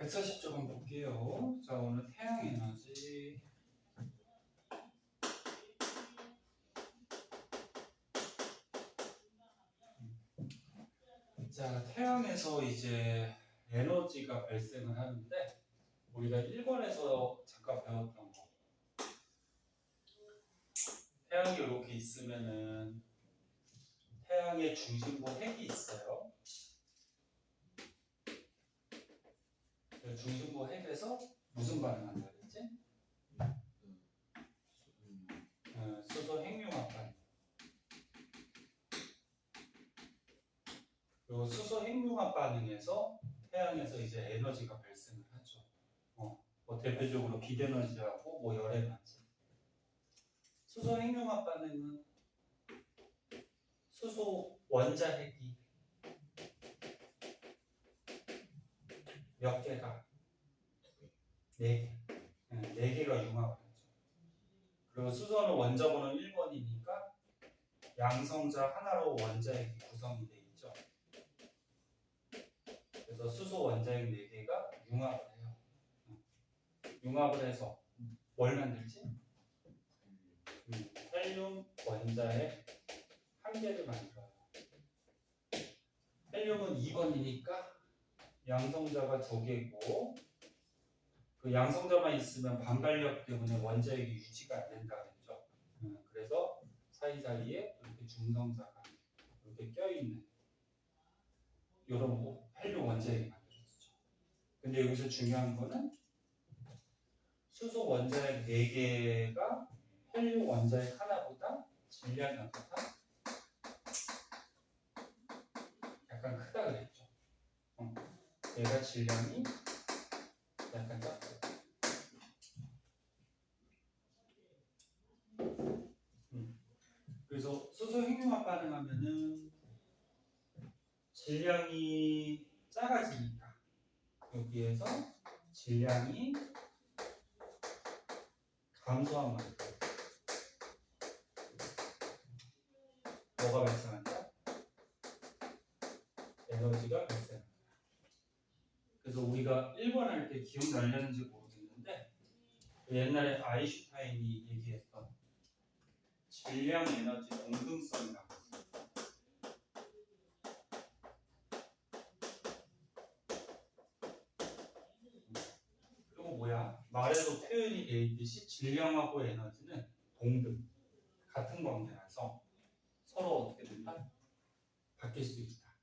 140쪽 한번 볼게요. 자, 오늘 태양 에너지. 자, 태양에서 이제 에너지가 발생을 하는데, 우리가 1권에서 잠깐 배웠던 거. 태양이 이렇게 있으면은, 태양의 중심부 핵이 있어요. 그 중심부 핵에서 무슨 반응 한다 그랬지? 수소 핵융합 반응. 요 수소 핵융합 반응에서 태양에서 이제 에너지가 발생을 하죠. 뭐 대표적으로 빛에너지하고 뭐 열에너지. 수소 핵융합 반응은 수소 원자 핵이 몇 개가? 4개. 4개가 융합을 하죠. 그리고 수소는 원자번호 1번이니까 양성자 하나로 원자핵이 구성이 돼 있죠. 그래서 수소 원자핵 4개가 융합을 해요. 융합을 해서 뭘 만들지? 헬륨 원자핵 1개를 만들어요. 헬륨은 2번이니까 양성자가 2개고, 그 양성자만 있으면 반발력 때문에 원자핵이 유지가 안 된다 그랬죠. 그래서 사이사이에 이렇게 중성자가 이렇게 껴있는 이런 헬륨 원자핵이 만들어지죠. 근데 여기서 중요한 거는 수소 원자핵 4개가 헬륨 원자핵 하나보다 질량이 어떻다? 약간 크다 그랬죠. 얘가 질량이 약간 작다. 그래서 수소 핵융합 반응하면은 질량이 작아지니까 여기에서 질량이 감소한 만큼 뭐가 발생한다? 에너지가 발생한다. 그래서 우리가 1번 할 때 기억나려는지 모르겠는데 옛날에 아인슈타인이 얘기했던 질량 에너지 동등성이라고 있어요. 그리고 뭐야? 말에도 표현이 되어 있듯이 질량하고 에너지는 동등, 같은 관계라서 서로 어떻게 된다? 바뀔 수 있다.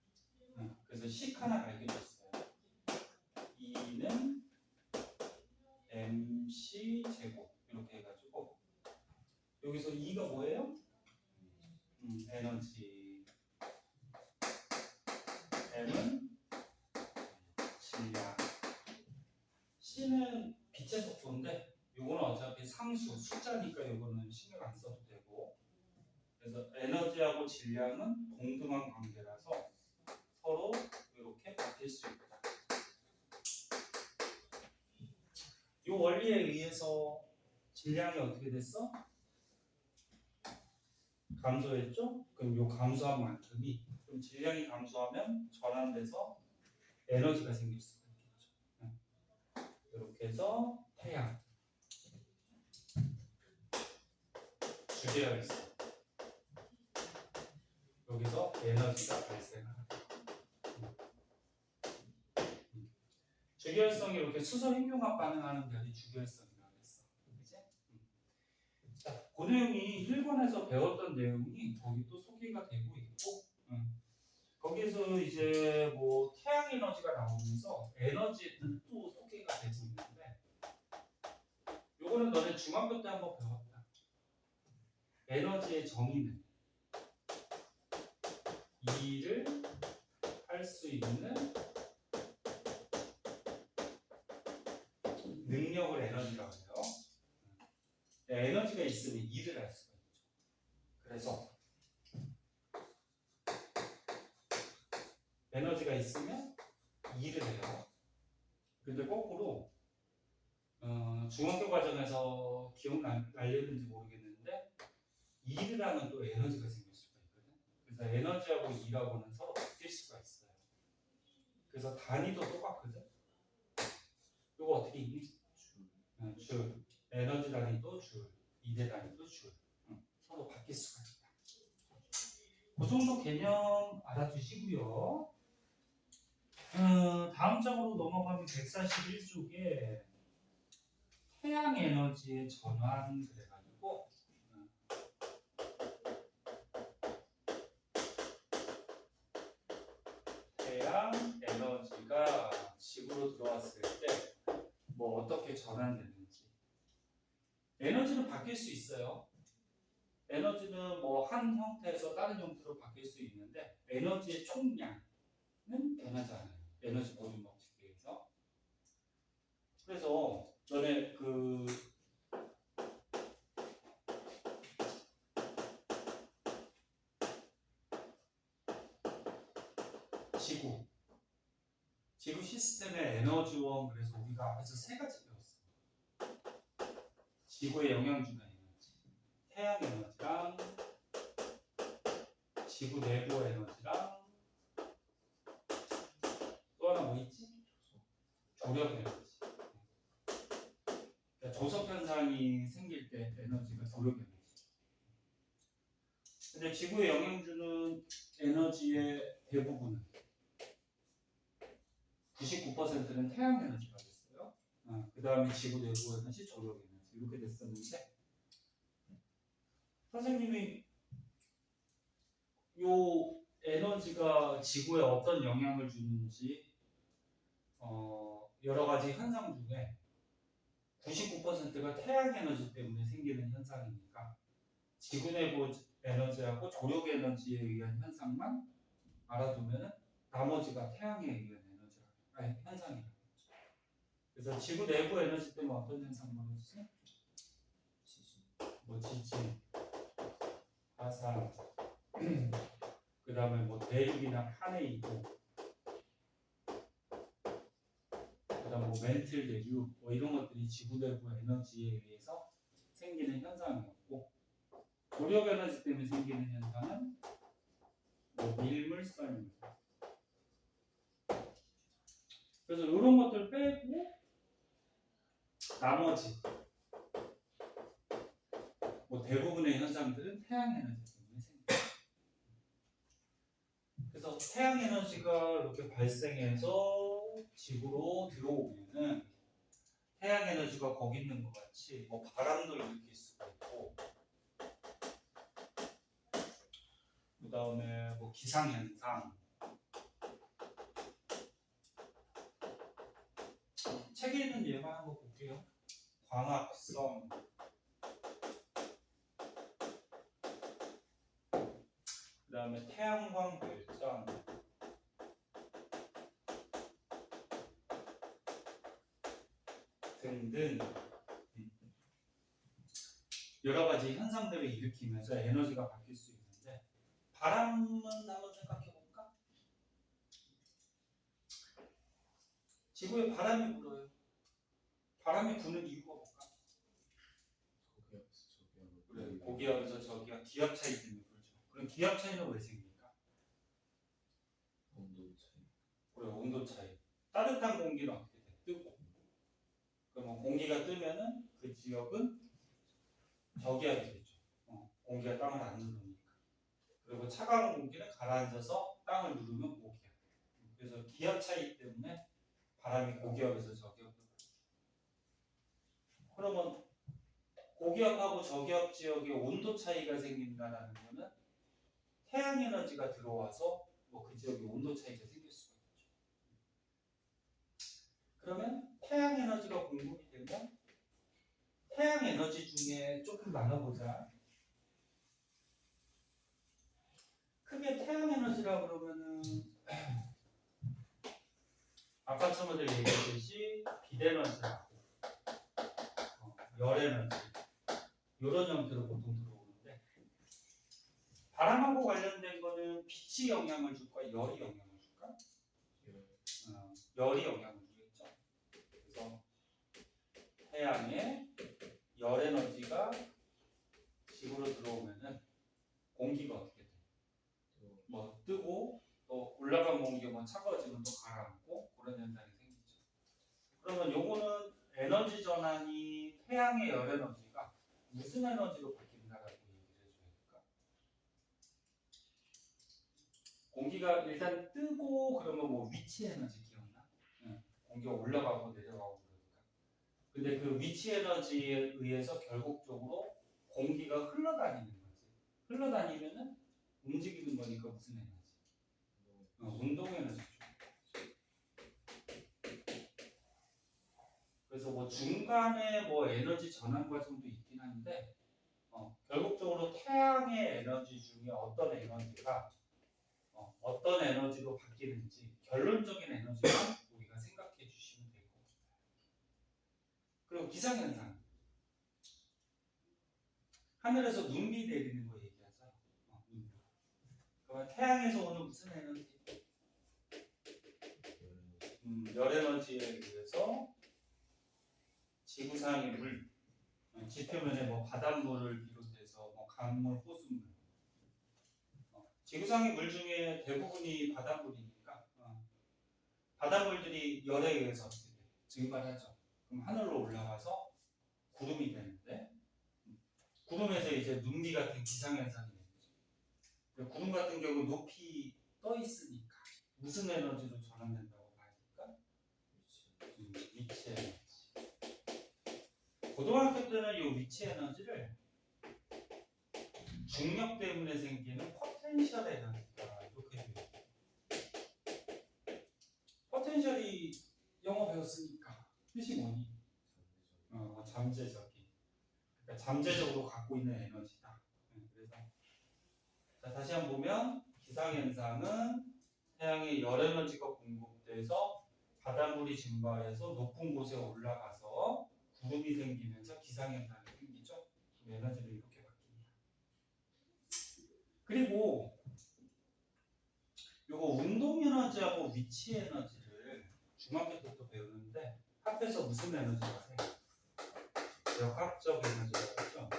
그래서 식 하나 발견했어요. E는 mc 제곱 이렇게 해가지고 여기서 E가 뭐예요? 에너지, M은 질량, C는 빛의 속도인데 이거는 어차피 상수, 숫자니까 이거는 신경 안 써도 되고, 그래서 에너지하고 질량은 동등한 관계라서 서로 이렇게 바뀔 수 있다. 이 원리에 의해서 질량이 어떻게 됐어? 감소했죠? 그럼 이 감소한 만큼이, 그럼 질량이 감소하면 전환돼서 에너지가 생길 수가 있겠죠. 이렇게 해서 태양 주제가 있어요. 여기서 에너지가 발생합니다. 주결성이 이렇게 수소 핵융합 반응하는 별이 주결성이라고 했어. 그치? 자, 그 내용이 1권에서 배웠던 내용이 거기 또 소개가 되고 있고, 거기서 이제 뭐 태양 에너지가 나오면서 에너지의 뜻도 소개가 되고 있는데, 요거는 너네 중학교 때 한번 배웠다. 에너지의 정의는 일을 할 수 있는 능력을 에너지라고 해요. 에너지가 있으면 일을 할 수가 있죠. 그래서 에너지가 있으면 일을 해요. 근데 거꾸로 중학교 과정에서 기억날렸는지 모르겠는데 일을 하면 또 에너지가 생길 수가 있거든. 그래서 에너지하고 일하고는 서로 바뀔 수가 있어요. 그래서 단위도 똑같거든. 이거 어떻게 읽니? 줄. 에너지 단위도 줄. 이대 단위도 줄. 서로 바뀔 수가 있다. 그 정도 개념 알아두시고요. 다음 장으로 넘어가면 141쪽에 태양 에너지의 전환 그래가지고 태양 에너지가 지구로 들어왔을 때 뭐 어떻게 전환되는지. 에너지는 바뀔 수 있어요. 에너지는 뭐 한 형태에서 다른 형태로 바뀔 수 있는데 에너지의 총량은 변하지 않아요. 에너지 보존 법칙에 의해서. 그래서 전에 그 지구 시스템의 에너지원, 그래서 우리가 앞에서 세 가지 배웠어. 지구에 영향 주는 에너지, 태양 에너지랑 지구 내부 에너지랑 또 하나 뭐 있지? 조력 에너지. 그러니까 조석 현상이 생길 때 에너지가 조력 에너지. 근데 지구에 영향 주는 에너지의 대부분은 99%는 태양 에너지가 됐어요. 그 다음에 지구 내부 에너지, 조력 에너지 이렇게 됐었는데 선생님이 요 에너지가 지구에 어떤 영향을 주는지 여러 가지 현상 중에 99%가 태양 에너지 때문에 생기는 현상이니까 지구 내부 에너지하고 조력 에너지에 의한 현상만 알아두면 나머지가 태양에 의한 현상이에요. 그래서 지구 내부 에너지 때문에 어떤 현상 벌어지지? 뭐 지진, 화산, 그 다음에 뭐 대륙이나 판의 이동, 그 다음에 뭐 멘틀 대륙, 뭐 이런 것들이 지구 내부 에너지에 의해서 생기는 현상이었고, 조력 에너지 때문에 생기는 현상은 뭐 밀물선입니다. 그래서 이런 것들 빼고 나머지 뭐 대부분의 현상들은 태양 에너지 때문에 생깁니다. 그래서 태양 에너지가 이렇게 발생해서 지구로 들어오면은 태양 에너지가 거기 있는 것 같이 뭐 바람도 일으킬 수가 있고, 그 다음에 뭐 기상 현상, 책에 있는 예만 한번 볼게요. 광합성, 그 다음에 태양광 발전, 등등 여러 가지 현상들을 일으키면서 에너지가 바뀔 수 있는데, 바람은 한번 생각해 볼까? 지구에 바람이 불어요. 바람이 부는 이유가 뭘까? 그래, 고기압에서 저기압, 기압 차이 때문에 불죠. 그럼 기압 차이는 왜 생깁니까? 온도 차이. 그래, 온도 차이. 따뜻한 공기는 어떻게 돼? 뜨고. 그러면 공기가 뜨면은 그 지역은 저기압이 되죠. 공기가 땅을 안 누르니까. 그리고 차가운 공기는 가라앉아서 땅을 누르면 고기압. 그래서 기압 차이 때문에 바람이 고기압에서 저기압으로 가죠. 그러면 고기압하고 저기압 지역에 온도 차이가 생긴다라는 거는 태양 에너지가 들어와서 뭐 그 지역에 온도 차이가 생길 수가 있죠. 그러면 태양 에너지가 공급이 되면 태양 에너지 중에 조금 나눠보자. 크게 태양 에너지라 그러면은 아까 처음에 얘기했듯이 빛 에너지라고 열 에너지 이런 형태로 보통 들어오는데, 바람하고 관련된 거는 빛이 영향을 줄까 열이 영향을 줄까? 열이 영향을 주겠죠. 그래서 태양의 열 에너지가 지구로 들어오면은 공기가 어떻게 돼? 뭐 뜨고 또 올라간 공기가 뭐 차가워지면 또 가라앉고 그런 현상이 생기죠. 그러면 요거는 에너지 전환이 태양의 열 에너지가 무슨 에너지로 바뀐다라고 얘기를 해줘야 될까? 공기가 일단 뜨고 그러면 뭐 위치 에너지 기억나? 응. 공기가 올라가고 내려가고 그러니까. 근데 그 위치 에너지에 의해서 결국적으로 공기가 흘러다니는 거지. 흘러다니면은 움직이는 거니까 무슨 에너지? 운동 에너지죠. 그래서 뭐 중간에 뭐 에너지 전환 과정도 있긴 한데 결국적으로 태양의 에너지 중에 어떤 에너지가 어떤 에너지로 바뀌는지 결론적인 에너지만 우리가 생각해 주시면 될 것 같아요. 그리고 기상현상. 하늘에서 눈비 내리는 거 얘기하자. 눈비. 그러면 태양에서 오는 무슨 에너지? 열 에너지에 의해서 지구상의 물, 지표면에 뭐 바닷물을 비롯해서 뭐 강물, 호수물, 지구상의 물 중에 대부분이 바닷물이니까 바닷물들이 열에 의해서 증발하죠. 그럼 하늘로 올라가서 구름이 되는데 구름에서 이제 눈비 같은 기상현상이 되죠. 구름 같은 경우 높이 떠 있으니까 무슨 에너지로 전환된다고 봐야 될까? 위치 에너지. 고등학교 때는 이 위치 에너지를 중력 때문에 생기는 포텐셜 에너지다 이렇게 돼요. 포텐셜이 영어 배웠으니까 뜻이 뭐니? 잠재적인. 그러니까 잠재적으로 갖고 있는 에너지다. 그래서 자, 다시 한번 보면 기상현상은 태양의 열 에너지가 공급돼서 바닷물이 증발해서 높은 곳에 올라가서 구름이 생기면서 기상현상이 생기죠. 에너지를 이렇게 바뀝니다. 그리고 요거 운동 에너지하고 위치 에너지를 중학교 때부터 배우는데 합해서 무슨 에너지라고 해요? 역학적 에너지라고 하죠.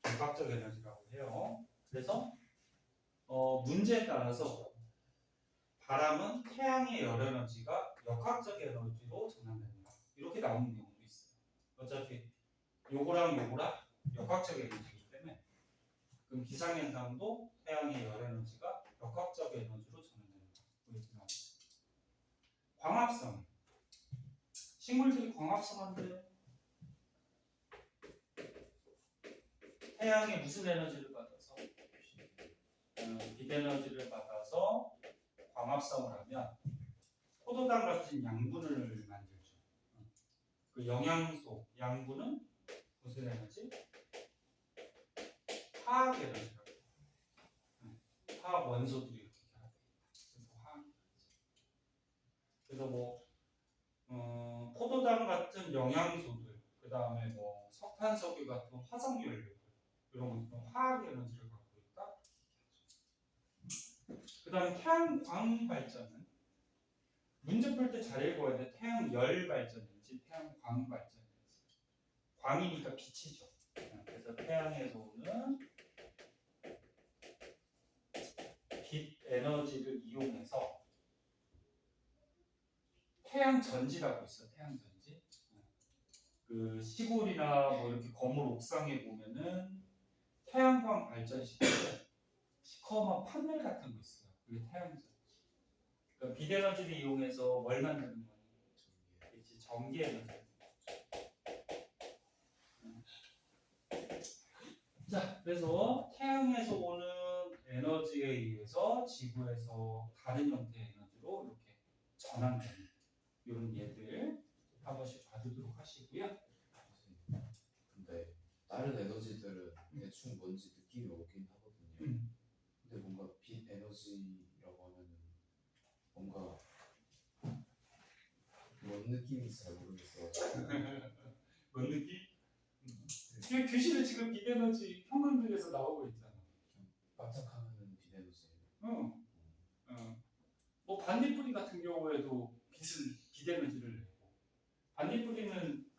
역학적 에너지라고 해요. 그래서 문제에 따라서 바람은 태양의 열 에너지가 역학적 에너지로 전환된다. 이렇게 나오는 경우도 있어요. 어차피 요거랑 요거랑 역학적 에너지이기 때문에 그럼 기상현상도 태양의 열 에너지가 역학적 에너지로 전환된다. 이렇게 나옵니다. 광합성. 식물들이 광합성한데 태양의 무슨 에너지를 받아서 빛 에너지를 받아서 광합성을 하면 포도당 같은 양분을 만들죠. 그 영양소, 양분은 무슨 에너지? 화학 에너지라고 해요. 화학 원소들이 이렇게 결합돼 있다. 그래서 화학 에너지. 그래서 뭐 포도당 같은 영양소들, 그 다음에 뭐 석탄석유 같은 화석연료들 이런 것들은 화학 에너지를 갖고 있다. 그 다음에 태양광 발전은 문제 풀 때 잘 읽어야 돼. 태양열 발전인지 태양광 발전인지. 광이니까 빛이죠. 그래서 태양에서 오는 빛 에너지를 이용해서 태양 전지라고 있어. 태양 전지. 그 시골이나 뭐 이렇게 건물 옥상에 보면은 태양광 발전시키는 시커먼 판넬 같은 거 있어요. 그게 태양 전지. 그러니까 빛 에너지를 이용해서 뭘 만드는 거니? 그렇지, 전기 에너지. 자, 그래서 태양에서 오는 에너지에 의해서 지구에서 다른 형태의 에너지로 이렇게 전환되는 이런 예들 한 번씩 봐두도록 하시고요. 근데 다른 에너지들은 대충 뭔지 느낌이 오긴 하거든요. 근데 뭔가 빛 에너지라고 하면은 뭔가 뭔 느낌인지 잘 모르겠어요. 뭔 느낌? 그 교실에 지금 빛 에너지 형광등에서 나오고 있잖아. 반짝하면은 빛 에너지. 뭐 반딧불이 같은 경우에도 빛 에너지를 내고 반딧불이는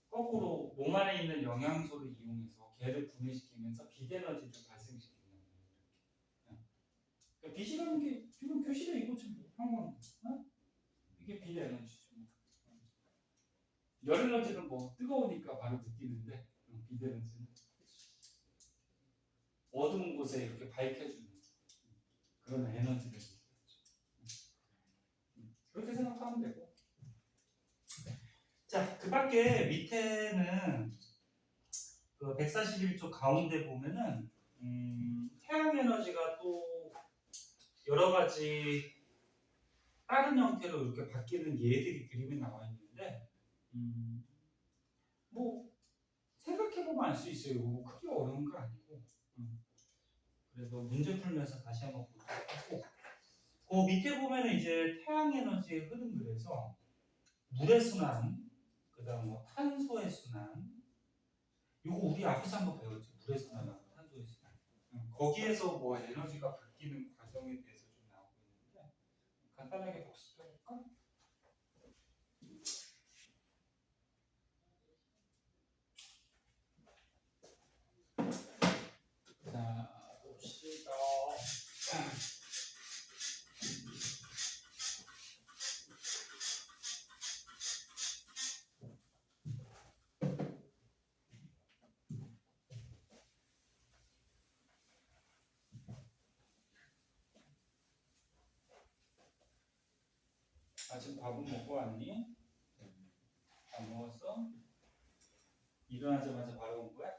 거꾸로 몸 안에 있는 영양소를 이용해서 걔를 분해시키면서 빛 에너지를 발생시키는 빛이라는 게 지금 교실에 있고 지금 한 건, 어? 이게 빛 에너지죠. 열 에너지는 뭐 뜨거우니까 바로 느끼는데 빛 에너지는 어두운 곳에 이렇게 밝혀주는 그런 에너지를 그렇게 생각하면 되고. 자, 그 밖에 밑에는 그 141쪽 가운데 보면은 태양 에너지가 또 여러 가지 다른 형태로 이렇게 바뀌는 예들이 그림에 나와 있는데 뭐 생각해보면 알 수 있어요. 뭐 크게 어려운 거 아니고. 그래서 문제 풀면서 다시 한번 보도록 하고, 그 밑에 보면은 이제 태양 에너지의 흐름 그래서 물의 순환, 그다음 뭐 탄소의 순환, 이거 우리 앞에서 한번 배웠죠. 물의 순환하고 탄소의 순환. 거기에서 뭐 에너지가 바뀌는 과정에 대해서 좀 나오고 있는데 간단하게 복습해볼까? 자, 봅시다. 아침 밥은 먹고 왔니? 안 먹었어? 일어나자마자 바로 온 거야?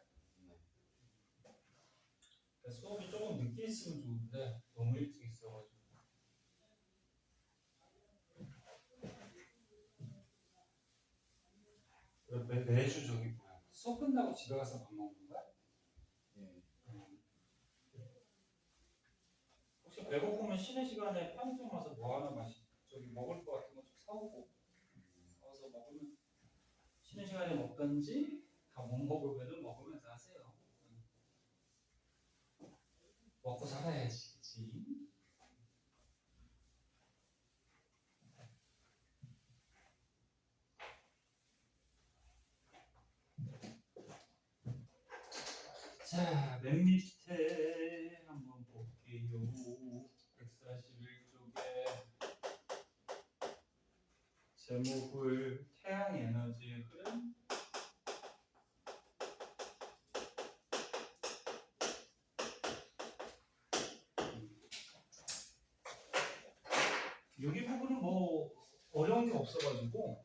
수업이 조금 늦게 있으면 좋은데 너무 일찍 있어가지고. 매주 저기 뭐야? 수업 끝나고 집에 가서 밥 먹는 거야? 예. 혹시 배고프면 쉬는 시간에 편의점 와서 뭐 하나 저기 먹을 거 같은 거 좀 사오고 사와서 먹으면 쉬는 시간에 먹든지 다 못 먹으면은 먹으면서 하세요. 먹고 살아야지, 그치? 자, 맨 밑에 한번 볼게요. 141쪽에 제목을 태양 에너지의 흐름. 여기 부분은 뭐 어려운 게 없어가지고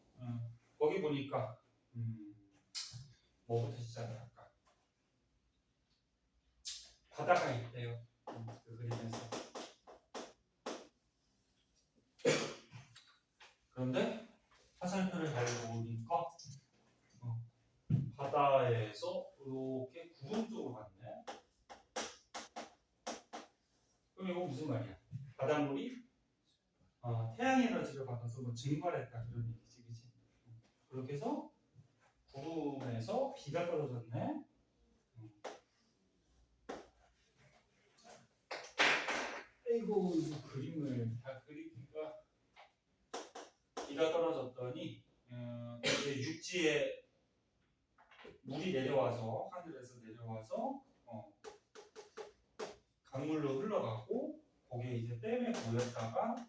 거기 보니까 뭐부터 시작할까? 바다가 있대요. 그 그림에서. 그런데 화살표를 달고 보니까 바다에서 이렇게 구름 쪽으로 갔네. 그럼 이거 무슨 말이야? 바닷물이 태양 에너지를 받아서 뭐 증발했다 그런 얘기지, 그치? 그렇게 해서 구름에서 비가 떨어졌네. 아이고, 이 그림을 다 그리기가 비가 떨어졌더니 이제 육지에 물이 내려와서 하늘에서 내려와서 강물로 흘러가고 거기에 이제 댐에 모였다가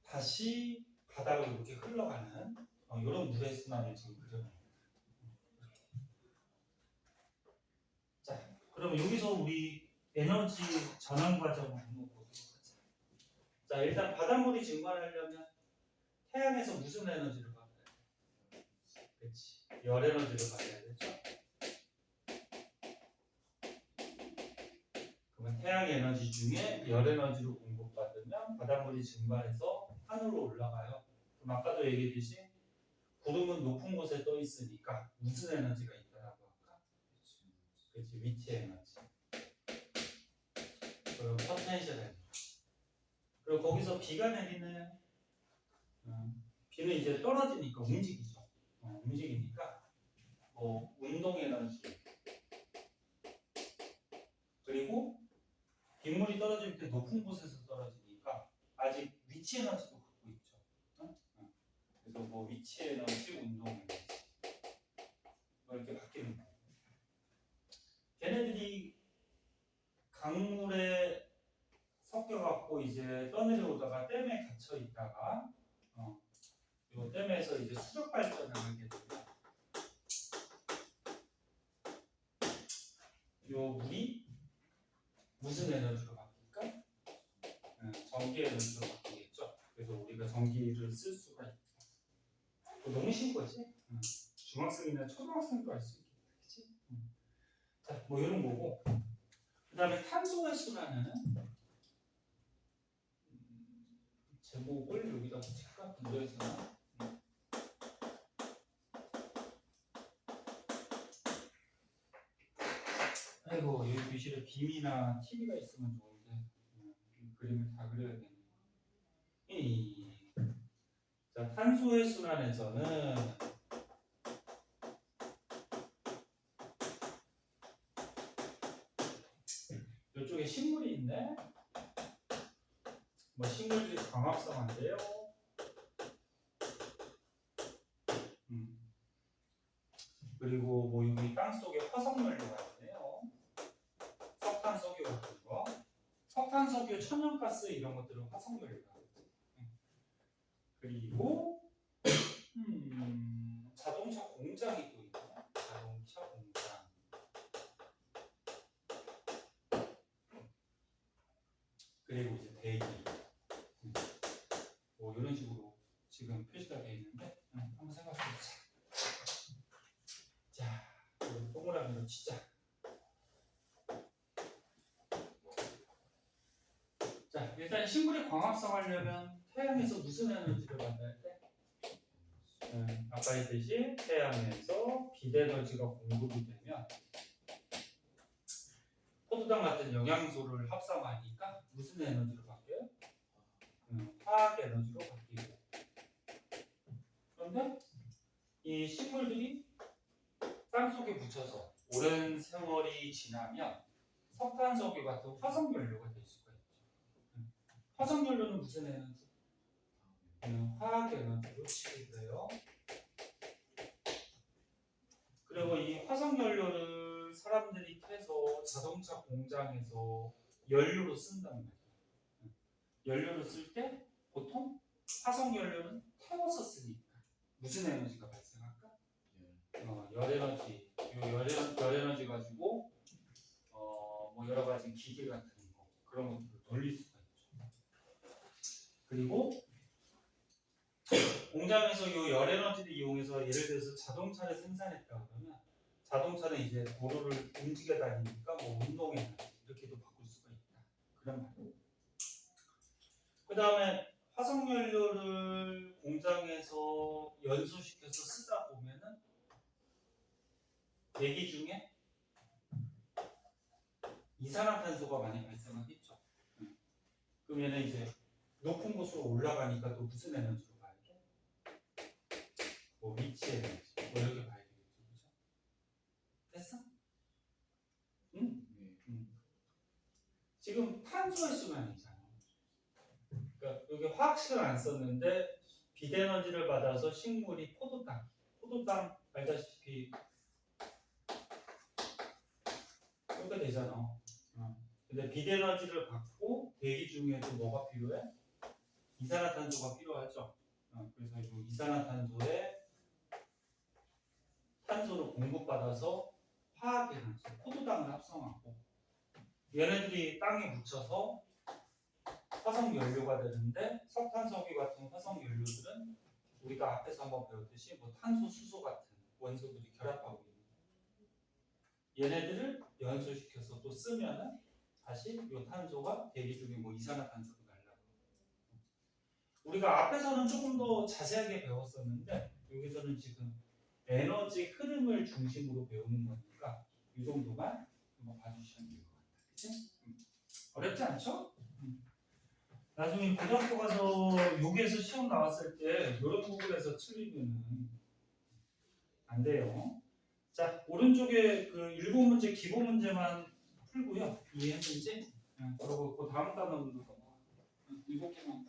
다시 바다로 이렇게 흘러가는 이런 물의 순환을 지금 그려놔요. 자, 그럼 여기서 우리 에너지 전환 과정을 한번 보도록 하자. 자, 일단 바닷물이 증발하려면 태양에서 무슨 에너지를 받아야 돼? 그렇지, 열 에너지를 받아야 되죠. 그러면 태양 에너지 중에 열 에너지로 공급받으면 바닷물이 증발해서 하늘로 올라가요. 그럼 아까도 얘기했듯이 구름은 높은 곳에 떠 있으니까 무슨 에너지가 있다라고 할까? 그렇지, 위치 에너지. 그리고 포텐셜 에너지. 그리고 거기서 비가 내리는 비는 이제 떨어지니까 움직이죠. 움직이니까 운동 에너지. 그리고 빗물이 떨어질 때 높은 곳에서 떨어지니까 아직 위치 에너지도 갖고 있죠. 그래서 뭐 위치 에너지, 운동 에너지 이렇게 바뀌는 거예요. 걔네들이 강물에 섞여갖고 이제 떠내려오다가 댐에 갇혀 있다가 이 댐에서 이제 수력 발전을 하게 되면 이 물이 무슨 에너지로 바뀔까? 전기 에너지로 바뀌겠죠. 그래서 우리가 전기를 쓸 수가 있다. 너무 쉬운 거지? 중학생이나 초등학생도 알 수 있겠다. 그치? 자, 뭐 이런 거고. 그 다음에 탄소의 순환은 제목을 여기다 붙일까? 분도에서는 아이고, 여기 교실에 빔이나 TV가 있으면 좋은데 그림을 다 그려야겠네요. 자, 탄소의 순환에서는 이쪽에 식물이 있네. 뭐 식물들이 광합성한데요. 그리고 뭐 여기 땅 속에 화석연료가 있네요. 석탄, 석유 같은 거. 석탄, 석유, 천연가스 이런 것들은 화석연료가. 그리고 자동차 공장이 또 있네. 자동차 공장. 그리고 이제 대기. 뭐 이런 식으로 지금 표시가 되어 있는데 한번 생각해보자. 자, 동그라미로 치자. 자, 일단 식물이 광합성하려면 태양에서 무슨 에너지를 받아야 돼? 아까 했듯이 태양에서 빛에너지가 공급이 되면 포도당 같은 영양소를 합성하니까 무슨 에너지로 바뀌어요? 화학 에너지로 바뀌고. 그런데 이 식물들이 땅속에 묻혀서 오랜 세월이 지나면 석탄석유 같은 화석연료가 될 수가 있죠. 화석연료는 무슨 에너지? 화학 에너지로 취급돼요. 그리고 이 화석연료를 사람들이 캐서 자동차 공장에서 연료로 쓴단 말이에요. 연료를 쓸 때 보통 화석연료는 태워서 쓰니까 무슨 에너지가 발생할까? 열에너지. 열 에너지 가지고 뭐 여러 가지 기계 같은 거 그런 것들을 돌릴 수가 있죠. 그리고 공장에서 이 열 에너지를 이용해서 예를 들어서 자동차를 생산했다 그러면 자동차는 이제 도로를 움직여 다니니까 뭐 운동 에너지 이렇게도 바꿀 수가 있다. 그런 말이에요. 그 다음에 화석연료를 공장에서 연소시켜서 쓰다 보면은 대기 중에 이산화탄소가 많이 발생하겠죠. 그러면 이제 높은 곳으로 올라가니까 또 무슨 에너지로 가야 돼? 뭐 위치 에너지 뭐 이렇게 가야 되겠죠. 그죠? 됐어? 응? 지금 탄소의 순환이잖아. 그러니까 여기 화학식을 안 썼는데 빛에너지를 받아서 식물이 포도당 알다시피 이렇게 되잖아. 근데 빛에너지를 받고 대기 중에도 뭐가 필요해? 이산화탄소가 필요하죠. 그래서 이 이산화탄소에 탄소를 공급받아서 화학에너지, 포도당을 합성하고 얘네들이 땅에 묻혀서 화석연료가 되는데 석탄석유 같은 화석연료들은 우리가 앞에서 한번 배웠듯이 뭐 탄소, 수소 같은 원소들이 결합하고 있는 얘네들을 연소시켜서 또 쓰면은 다시 이 탄소가 대기 중에 뭐 이산화탄소로 날라가고. 우리가 앞에서는 조금 더 자세하게 배웠었는데 여기서는 지금 에너지 흐름을 중심으로 배우는 거니까 이 정도만 한번 봐주시면 될 것 같아요. 그치? 어렵지 않죠? 나중에 고등학교 가서 여기에서 시험 나왔을 때 이런 부분에서 틀리면은 안 돼요. 자, 오른쪽에 그 일곱 문제 기본 문제만 풀고요. 이해했는지? 그리고 그 다음 단원으로 넘어가. 일곱 개만.